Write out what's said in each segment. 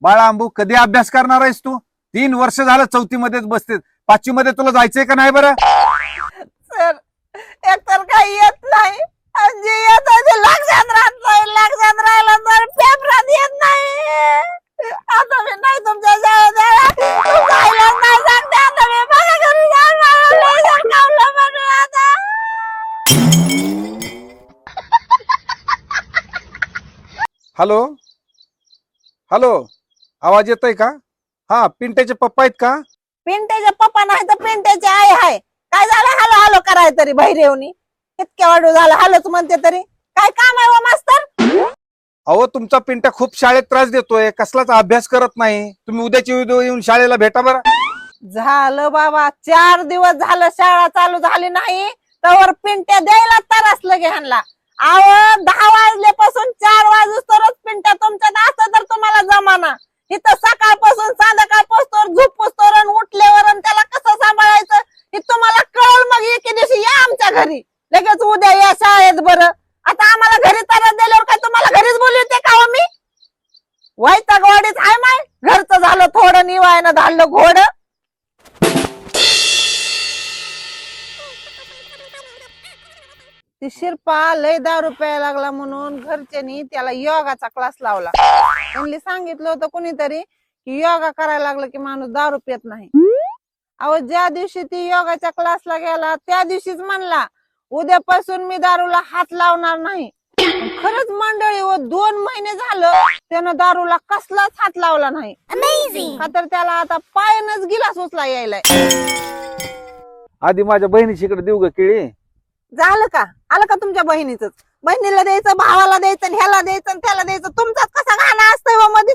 बाळा अंबू, कधी अभ्यास करणार आहेस तू? 3 वर्ष झालं 4थी मध्येच बसते. 5वी मध्ये तुला जायचंय का नाही बरं? सर एकतर काही येत नाही आणि जे येत आहे ते लक्षात राहत नाही. लक्षात राहिलं तर पेपरात येत नाही. आता मी नाही तुमच्या शाळेत जायला नाही सांगते. आता मी माझ्या घरी जाऊन आता हॅलो हॅलो, आवाज येतोय का? हा, पिंट्याचे पप्पा आहेत का? पिंट्याचे पप्पा नाही तर पिंट्याची आई आहे. काय झालं हॅलो हॅलो कराय तरी बहिरेवनी इतक्या वाढू झालं हॅलोच म्हणते तरी. काय काम आहे व मास्तर? अहो, तुमचा पिंट्या खूप शाळेत त्रास देतोय, कसलाच अभ्यास करत नाही. तुम्ही उद्याची उद्या येऊन शाळेला भेटा बरं. झालं बाबा, 4 दिवस झालं शाळा चालू झाली नाही तर पिंट्या द्यायला तरसलं गे ह्यांना. अहो 10 वाजल्यापासून 4 वाजूस्तोरच पिंट्या तुमच्यात असतं तर तुम्हाला जमाना. इथं सकाळपासून संध्याकाळपासून झोपूस्तोर आणि उठल्यावर आणि त्याला कसं सांभाळायचं हे तुम्हाला कळलं. मग एके दिवशी या आमच्या घरी, लगेच उद्या या शाळेत. बरं आता आम्हाला घरी तरच दिल्यावर काय तुम्हाला घरीच बोलवते का हो मी? वैतागवाडीच आहे माय. घरचं झालं थोडं निवायनं धाडलं घोड. ती शिरपा लय दारू प्यायला लागला म्हणून घरच्यांनी त्याला योगाचा क्लास लावला. त्यांनी सांगितलं होतं कुणीतरी की योगा करायला लागलं की माणूस दारू पित नाही. अहो ज्या दिवशी ती योगाच्या क्लासला गेला त्या दिवशीच म्हणला उद्यापासून मी दारूला हात लावणार नाही. खरंच मंडळी व 2 महिने झालं त्यानं दारूला कसलाच हात लावला नाही. का तर त्याला आता पायानच गिलास उचला यायलाय. आधी माझ्या बहिणीशीकडे देऊ ग केळी. झालं का? आलं का तुमच्या बहिणीच? बहिणीला द्यायचं, भावाला द्यायचं, आणि ह्याला द्यायचं आणि त्याला द्यायचं. तुमचाच कसा गाणं असतंय व मध्ये.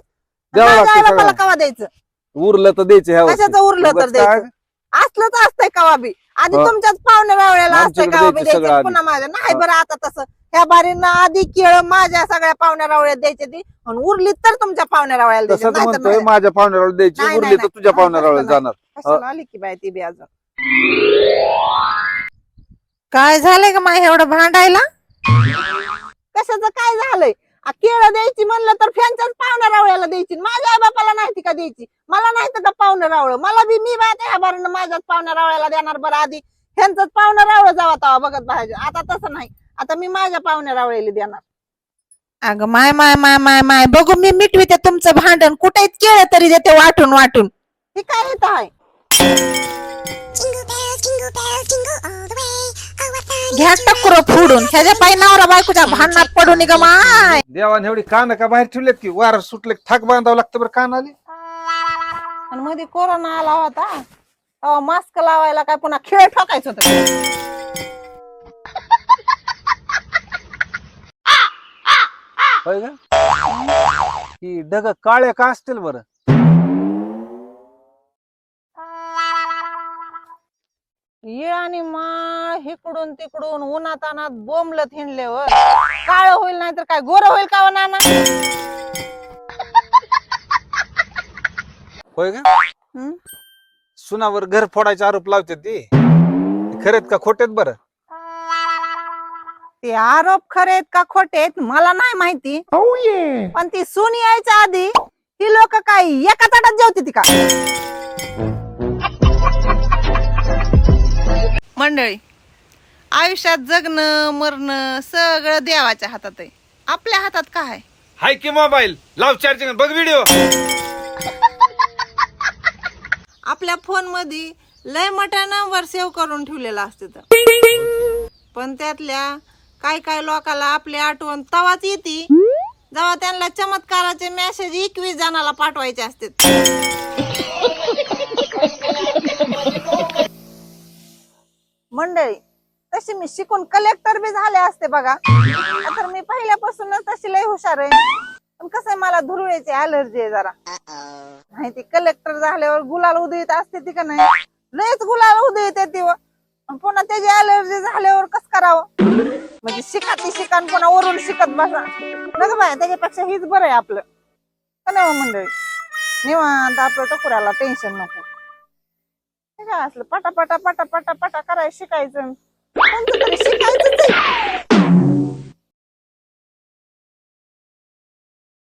द्यावं लागतं माझ्या सगळं. बापाला कवा द्यायचं? उरलं तर द्यायचे ह्या वर्षी. कशाचं उरलं तर उगाच काय? द्यायचं? असलंच असतंय कवा बी. आधी हो. तुमच्याच पाहुण्या रावळ्याला असतंय आमच्याकडे कवा बी द्यायचं सगळं द्यायचं. आधी. पुन्हा माझ्या नाही हो. बरं आता तसं. ह्या बारींना आधी केळ माझ्या सगळ्या पाहुण्या रावळ्यात द्यायची ती आणि उरली तर तुमच्या पाहुण्या रावळ्याला द्यायची. तसंच नाहीतर म्हणतोय, नाही. माझ्या पाहुण्याला द्यायची, नाही, उरली तर नाही, तुझ्या नाही, पाहुण्याला तसलं नाही. जाणार. कशाला आली की बाय ती बी अजून. काय झालंय का माय एवढं भांडायला? कशाचं काय झालंय? केळं द्यायची म्हणलं तर फॅनच्याच पाहुण्या रावळ्याला द्यायची. माझ्या आई बापाला नाही का द्यायची? मला नाही का पाहुणं रावळं? मला बी मी बाय ह्या बारीनं माझ्याच पाहुण्या रावळ्याला देणार. बरं आधी ह्यांचंच पाहुणं रावळं जावा तवा बघत पाहिजे. आता तसं नाही. आता मी माझ्या पाहुण्या रावळ्याला देणार. अगं माय माय माय माय माय बघू मी मिटविते तुमचं भांडण. कुठे केळं तरी देते वाटून वाटून. हे काय येत आहे? घ्या टक्कर फोडून ह्याच्या पायी नवरा बायकोच्या भांडणात पडून ग माय. देवाने एवढी कान का बाहेर ठेवलेत की वार सुटले थाक बांधावं लागतं बरं कान आली. आणि मध्ये कोरोना आला होता तेव्हा मास्क लावायला काय पुन्हा खेळ ठोकायचं होतं. होय का? ही ढग काळे का असतील बरं? ये आणि मा हिकडून तिकडून उन्हात अनात बोंबलत हिंडल्यावर काळ होईल नाही तर काय गोर होईल का नाना? होय का? सुनावर घर फोडायचे आरोप लावते ती. खरेत का खोटेत बरं? ते आरोप खरे आहेत का खोटे आहेत मला नाही माहिती. पण ती सून यायच्या आधी ती लोक काय एका ताटात जेवते ती का? मंडळी, आयुष्यात जगणं मरणं सगळं देवाच्या हातात आहे. आपल्या हातात काय? हाय की मोबाईल लाव चार्जिंग बघ व्हिडिओ. आपल्या फोन मध्ये लय मोठ्या नंबर सेव्ह करून ठेवलेला असते पण त्यातल्या काय काय लोकांना आपली आठवण तवाच येते जेव्हा त्यांना चमत्काराचे मेसेज 21 जणाला पाठवायचे असते. मंडळी, तशी मी शिकून कलेक्टर बी झाले असते बघा. तर मी पहिल्यापासूनच तशी लय हुशार आहे. पण कसं आहे मला धुरळ्याची अलर्जी आहे जरा. नाही ती कलेक्टर झाल्यावर गुलाल उधळीत असते ती का नाही? लयच गुलाल उधळीत येते व पुन्हा त्याची अलर्जी झाल्यावर कस करावं? म्हणजे शिकाती शिकान पुन्हा वरून शिकत बसा नका बाय. त्याच्यापेक्षा हीच बरं आहे आपलं का नाही हो मंडळी? निवांत आपलं टकुराला टेन्शन नको. काय असलं पटा पटा पटा पटा पटा करायला शिकायचं. कोणतं तरी